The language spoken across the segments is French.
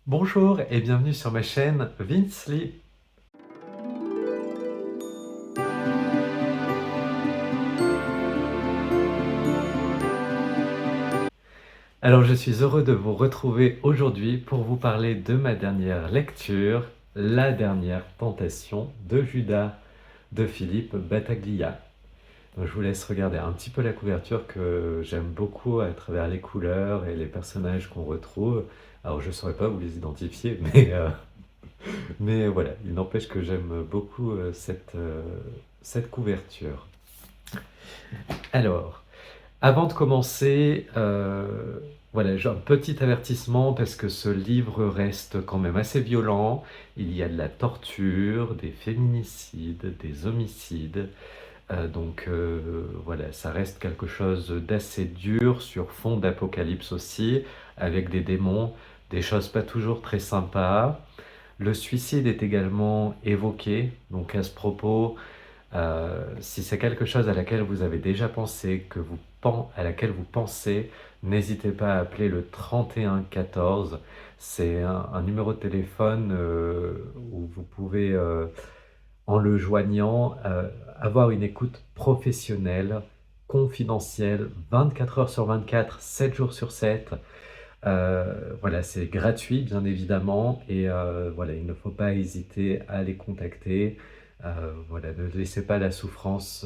Bonjour et bienvenue sur ma chaîne Vinsly. Alors je suis heureux de vous retrouver aujourd'hui pour vous parler de ma dernière lecture, La dernière tentation de Judas de Philippe Battaglia. Donc, je vous laisse regarder un petit peu la couverture que j'aime beaucoup à travers les couleurs et les personnages qu'on retrouve. Alors je ne saurais pas vous les identifier, mais voilà, il n'empêche que j'aime beaucoup cette couverture. Alors, avant de commencer, voilà, j'ai un petit avertissement parce que ce livre reste quand même assez violent. Il y a de la torture, des féminicides, des homicides. Voilà, ça reste quelque chose d'assez dur sur fond d'apocalypse aussi, avec des démons, des choses pas toujours très sympas. Le suicide est également évoqué, donc à ce propos, si c'est quelque chose à laquelle vous avez déjà pensé, à laquelle vous pensez, n'hésitez pas à appeler le 3114. C'est un numéro de téléphone où vous pouvez, en le joignant, avoir une écoute professionnelle, confidentielle, 24 heures sur 24, 7 jours sur 7. Voilà, c'est gratuit bien évidemment et voilà, il ne faut pas hésiter à les contacter. Voilà, ne laissez pas la souffrance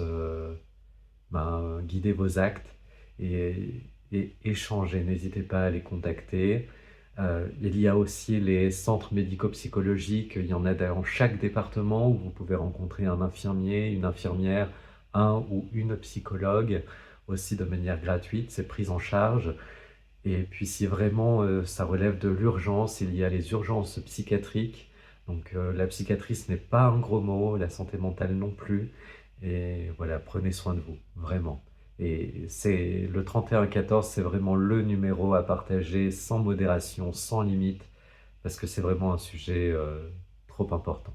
guider vos actes et, et échanger. N'hésitez pas à les contacter. Il y a aussi les centres médico-psychologiques. Il y en a dans chaque département où vous pouvez rencontrer un infirmier, une infirmière, un ou une psychologue aussi de manière gratuite. C'est pris en charge. Et puis si vraiment ça relève de l'urgence, il y a les urgences psychiatriques. Donc la psychiatrie, ce n'est pas un gros mot, la santé mentale non plus. Et voilà, prenez soin de vous, vraiment. Et c'est le 3114, c'est vraiment le numéro à partager sans modération, sans limite, parce que c'est vraiment un sujet trop important.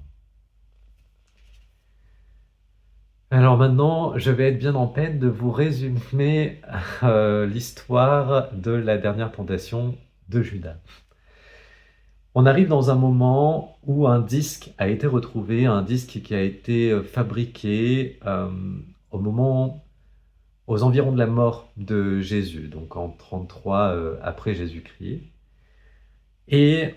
Alors maintenant, je vais être bien en peine de vous résumer l'histoire de la dernière tentation de Judas. On arrive dans un moment où un disque a été retrouvé, un disque qui a été fabriqué aux environs de la mort de Jésus, donc en 33 après Jésus-Christ. Et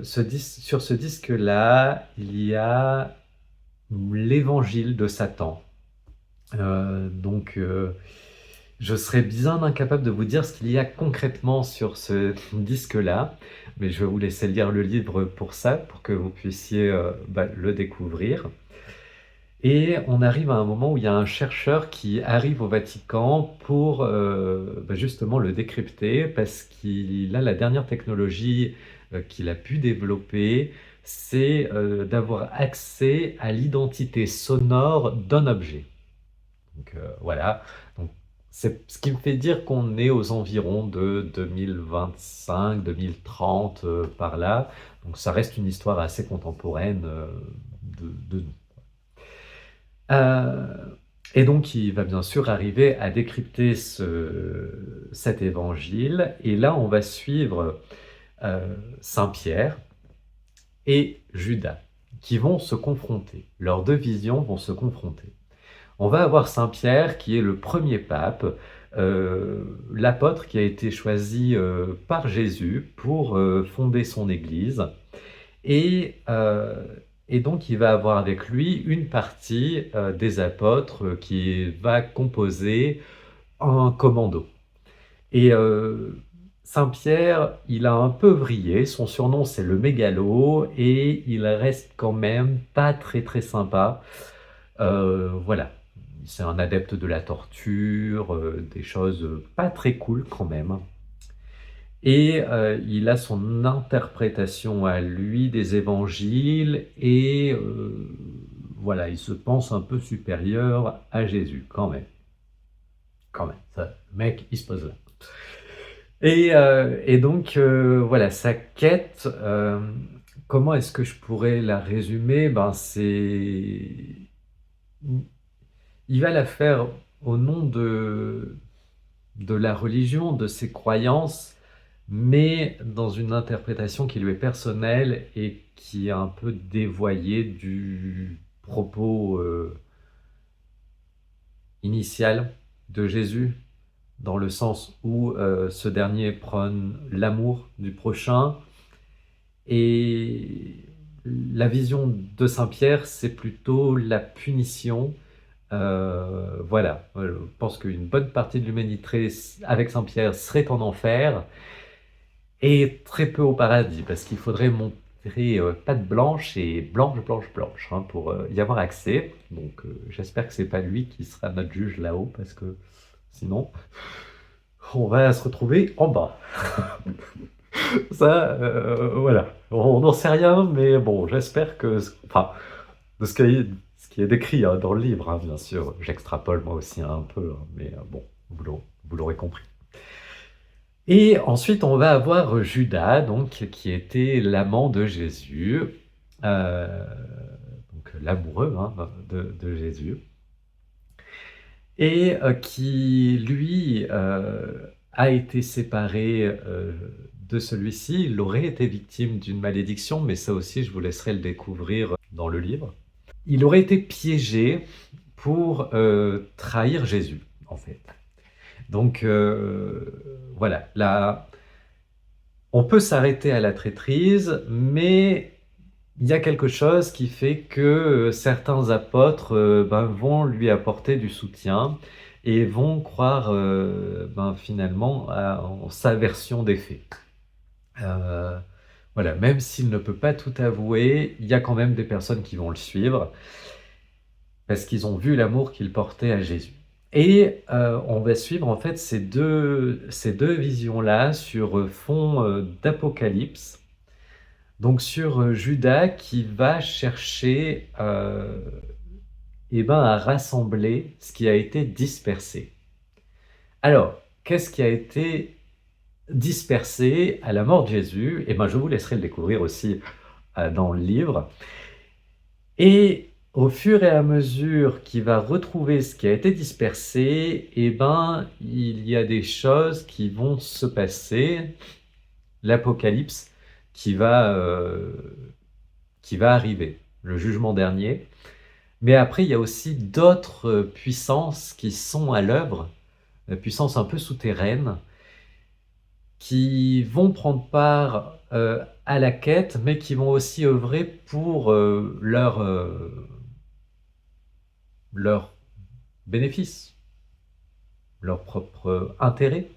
sur ce disque-là, il y a l'évangile de Satan. Je serais bien incapable de vous dire ce qu'il y a concrètement sur ce disque-là, mais je vais vous laisser lire le livre pour ça, pour que vous puissiez le découvrir. Et on arrive à un moment où il y a un chercheur qui arrive au Vatican pour justement le décrypter, parce qu'il a la dernière technologie qu'il a pu développer, c'est d'avoir accès à l'identité sonore d'un objet. Donc voilà, donc, c'est ce qui me fait dire qu'on est aux environs de 2025-2030 par là. Donc ça reste une histoire assez contemporaine de nous. Euh, et donc il va bien sûr arriver à décrypter cet évangile. Et là on va suivre Saint Pierre et Judas qui vont se confronter. Leurs deux visions vont se confronter. On va avoir Saint Pierre qui est le premier pape, l'apôtre qui a été choisi par Jésus pour fonder son Église. Et, euh, et donc il va avoir avec lui une partie des apôtres qui va composer un commando. Et Saint Pierre, il a un peu vrillé, son surnom c'est le mégalo, et il reste quand même pas très très sympa. Voilà, c'est un adepte de la torture, des choses pas très cool quand même. Et il a son interprétation à lui des évangiles et voilà, il se pense un peu supérieur à Jésus quand même. Quand même, ça, le mec, il se pose là. Voilà, sa quête, comment est-ce que je pourrais la résumer? Il va la faire au nom de la religion, de ses croyances, mais dans une interprétation qui lui est personnelle et qui est un peu dévoyée du propos initial de Jésus, dans le sens où ce dernier prône l'amour du prochain, et la vision de Saint Pierre, c'est plutôt la punition. Voilà, je pense qu'une bonne partie de l'humanité avec Saint Pierre serait en enfer, et très peu au paradis, parce qu'il faudrait montrer patte blanche et blanche, blanche, blanche, hein, pour y avoir accès. Donc j'espère que c'est pas lui qui sera notre juge là-haut, parce que sinon, on va se retrouver en bas. Ça, voilà. On n'en sait rien, mais bon, j'espère que... Enfin, de ce qui est décrit hein, dans le livre, hein, bien sûr. J'extrapole moi aussi un peu, hein, mais bon, vous l'aurez compris. Et ensuite, on va avoir Judas, donc, qui était l'amant de Jésus, euh, donc l'amoureux hein, de Jésus, et qui, lui, a été séparé de celui-ci. Il aurait été victime d'une malédiction, mais ça aussi, je vous laisserai le découvrir dans le livre. Il aurait été piégé pour trahir Jésus, en fait. Donc, voilà, là, on peut s'arrêter à la traîtrise, mais il y a quelque chose qui fait que certains apôtres vont lui apporter du soutien et vont croire finalement en sa version des faits. Voilà, même s'il ne peut pas tout avouer, il y a quand même des personnes qui vont le suivre parce qu'ils ont vu l'amour qu'il portait à Jésus. Et on va suivre en fait ces deux visions-là sur fond d'Apocalypse. Donc sur Judas qui va chercher à rassembler ce qui a été dispersé. Alors, qu'est-ce qui a été dispersé à la mort de Jésus? Je vous laisserai le découvrir aussi dans le livre. Et au fur et à mesure qu'il va retrouver ce qui a été dispersé, il y a des choses qui vont se passer. L'Apocalypse qui va arriver, le jugement dernier. Mais après, il y a aussi d'autres puissances qui sont à l'œuvre, puissances un peu souterraines, qui vont prendre part à la quête, mais qui vont aussi œuvrer pour leur bénéfice, leur propre intérêt.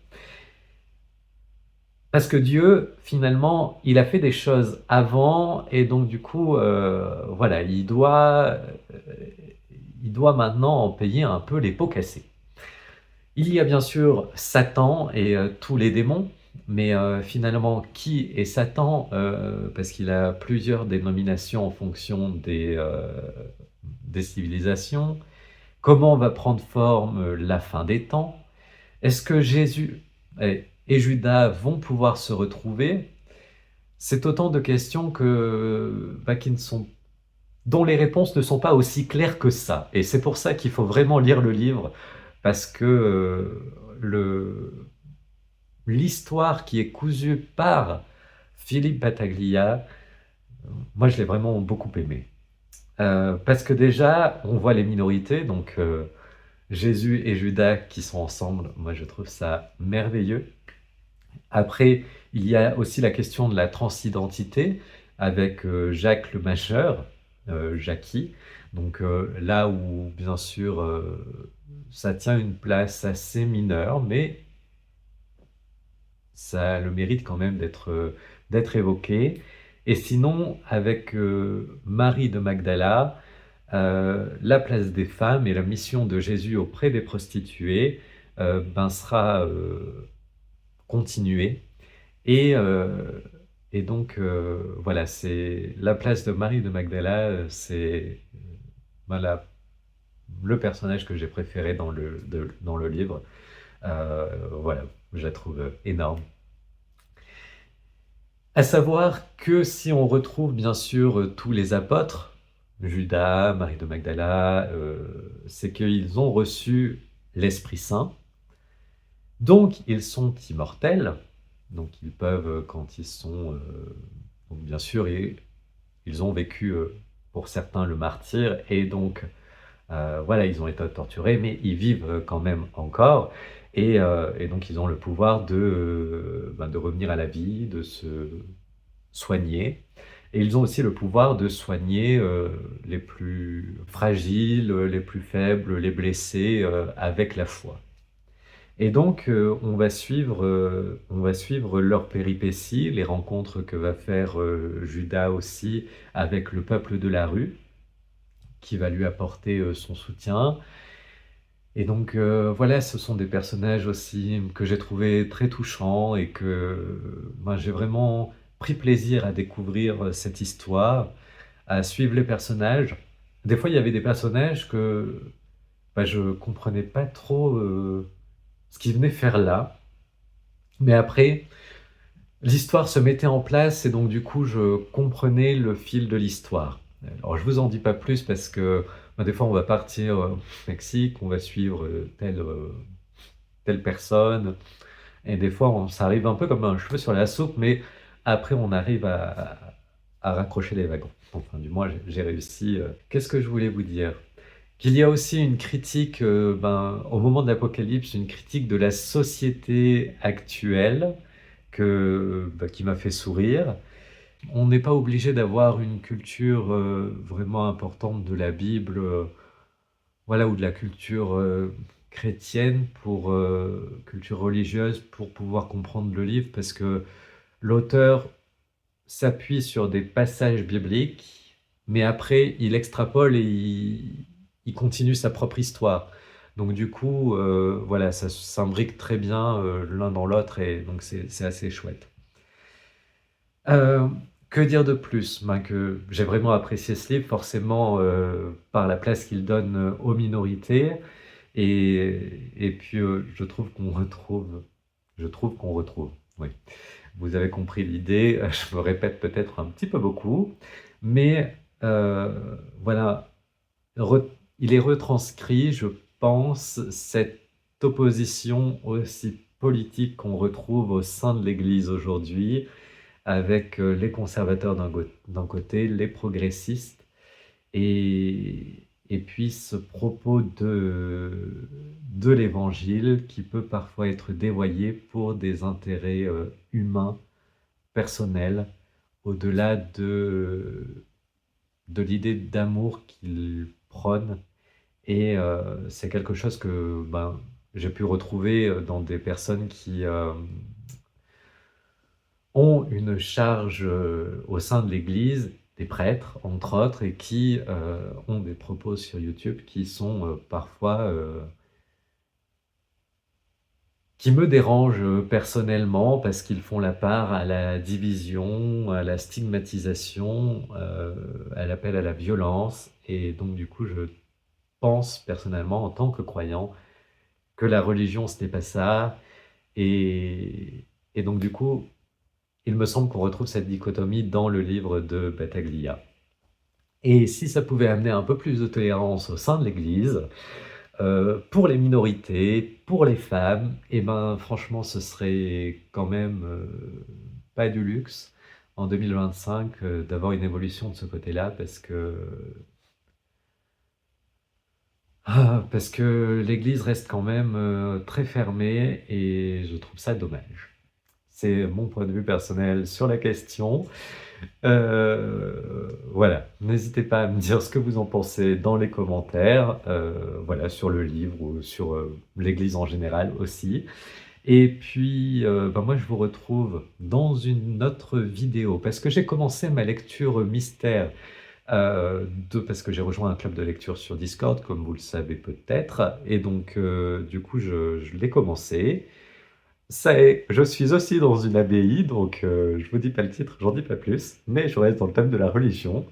Parce que Dieu, finalement, il a fait des choses avant, et donc du coup, voilà, il doit maintenant en payer un peu les pots cassés. Il y a bien sûr Satan et tous les démons, mais finalement, qui est Satan? Parce qu'il a plusieurs dénominations en fonction des civilisations. Comment va prendre forme la fin des temps? Est-ce que Jésus et Judas vont pouvoir se retrouver? C'est autant de questions dont les réponses ne sont pas aussi claires que ça. Et c'est pour ça qu'il faut vraiment lire le livre, parce que l'histoire qui est cousue par Philippe Battaglia, moi je l'ai vraiment beaucoup aimé. Parce que déjà, on voit les minorités, donc Jésus et Judas qui sont ensemble, moi je trouve ça merveilleux. Après, il y a aussi la question de la transidentité avec Jacques le Majeur, Jackie. Donc là où, bien sûr, ça tient une place assez mineure, mais ça a le mérite quand même d'être évoqué. Et sinon, avec Marie de Magdala, la place des femmes et la mission de Jésus auprès des prostituées sera continuée. Et donc, voilà, c'est la place de Marie de Magdala, c'est voilà, le personnage que j'ai préféré dans le livre. Voilà, je la trouve énorme. À savoir que si on retrouve bien sûr tous les apôtres, Judas, Marie de Magdala, c'est qu'ils ont reçu l'Esprit Saint, donc ils sont immortels, Donc ils peuvent, quand ils sont... donc bien sûr, ils ont vécu, pour certains, le martyre, et donc voilà, ils ont été torturés, mais ils vivent quand même encore, et donc ils ont le pouvoir de revenir à la vie, de se soigner, et ils ont aussi le pouvoir de soigner les plus fragiles, les plus faibles, les blessés, avec la foi. Et donc, on va suivre leurs péripéties, les rencontres que va faire Judas aussi avec le peuple de la rue, qui va lui apporter son soutien. Et donc, voilà, ce sont des personnages aussi que j'ai trouvé très touchants, et que ben, j'ai vraiment pris plaisir à découvrir cette histoire, à suivre les personnages. Des fois, il y avait des personnages que ben, je comprenais pas trop ce qu'ils venaient faire là. Mais après, l'histoire se mettait en place, et donc du coup, je comprenais le fil de l'histoire. Alors, je vous en dis pas plus parce que ben, des fois, on va partir au Mexique, on va suivre telle personne, et des fois, ça arrive un peu comme un cheveu sur la soupe, mais après, on arrive à raccrocher les wagons. Enfin, du moins, j'ai réussi. Qu'est-ce que je voulais vous dire? Qu'il y a aussi une critique, ben, au moment de l'Apocalypse, une critique de la société actuelle bah, qui m'a fait sourire. On n'est pas obligé d'avoir une culture vraiment importante de la Bible, voilà, ou de la culture chrétienne, culture religieuse, pour pouvoir comprendre le livre, parce que l'auteur s'appuie sur des passages bibliques, mais après il extrapole et il continue sa propre histoire. Donc du coup, voilà, ça s'imbrique très bien l'un dans l'autre, et donc c'est assez chouette. Euh, que dire de plus? Ben, que j'ai vraiment apprécié ce livre, forcément par la place qu'il donne aux minorités, et puis je trouve qu'on retrouve, oui. Vous avez compris l'idée, je me répète peut-être un petit peu beaucoup, mais voilà, re- il est retranscrit, je pense, cette opposition aussi politique qu'on retrouve au sein de l'Église aujourd'hui, avec les conservateurs d'un côté, les progressistes, et puis ce propos de l'Évangile qui peut parfois être dévoyé pour des intérêts humains, personnels, au-delà de l'idée d'amour qu'il prône. Et c'est quelque chose que ben, j'ai pu retrouver dans des personnes qui ont une charge au sein de l'Église, des prêtres entre autres, et qui ont des propos sur YouTube qui sont parfois qui me dérangent personnellement, parce qu'ils font la part à la division, à la stigmatisation, à l'appel à la violence. Et donc du coup, je pense personnellement, en tant que croyant, que la religion, ce n'est pas ça. Et donc du coup, il me semble qu'on retrouve cette dichotomie dans le livre de Battaglia. Et si ça pouvait amener un peu plus de tolérance au sein de l'Église, pour les minorités, pour les femmes, et ben franchement, ce serait quand même pas du luxe en 2025 d'avoir une évolution de ce côté-là, parce que l'Église reste quand même très fermée, et je trouve ça dommage. C'est mon point de vue personnel sur la question. Voilà, n'hésitez pas à me dire ce que vous en pensez dans les commentaires, voilà, sur le livre ou sur l'Église en général aussi. Et puis, ben moi, je vous retrouve dans une autre vidéo, parce que j'ai commencé ma lecture mystère, parce que j'ai rejoint un club de lecture sur Discord, comme vous le savez peut-être, et donc, du coup, je l'ai commencé. Ça est, je suis aussi dans une abbaye, donc je vous dis pas le titre, j'en dis pas plus, mais je reste dans le thème de la religion.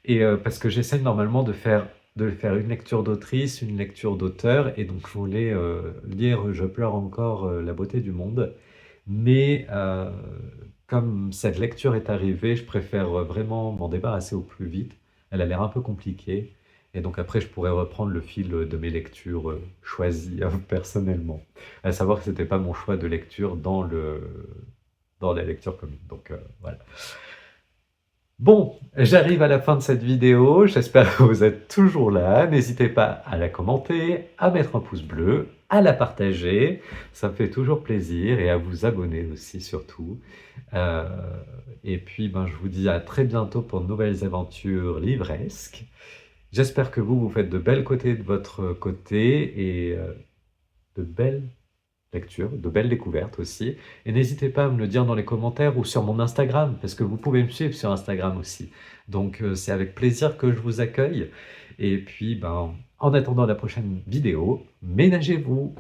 Et parce que j'essaie normalement de faire une lecture d'autrice, une lecture d'auteur, et donc je voulais lire Je pleure encore la beauté du monde. Mais comme cette lecture est arrivée, je préfère vraiment m'en débarrasser au plus vite. Elle a l'air un peu compliquée. Et donc après, je pourrais reprendre le fil de mes lectures choisies personnellement. À savoir que c'était pas mon choix de lecture dans la lecture commune. Donc voilà. Bon, j'arrive à la fin de cette vidéo, j'espère que vous êtes toujours là. N'hésitez pas à la commenter, à mettre un pouce bleu, à la partager, ça me fait toujours plaisir, et à vous abonner aussi surtout. Euh, et puis ben, je vous dis à très bientôt pour de nouvelles aventures livresques. J'espère que vous faites de belles côtés de votre côté, et de belles lecture, de belles découvertes aussi. Et n'hésitez pas à me le dire dans les commentaires ou sur mon Instagram, parce que vous pouvez me suivre sur Instagram aussi. Donc c'est avec plaisir que je vous accueille. Et puis, ben, en attendant la prochaine vidéo, ménagez-vous.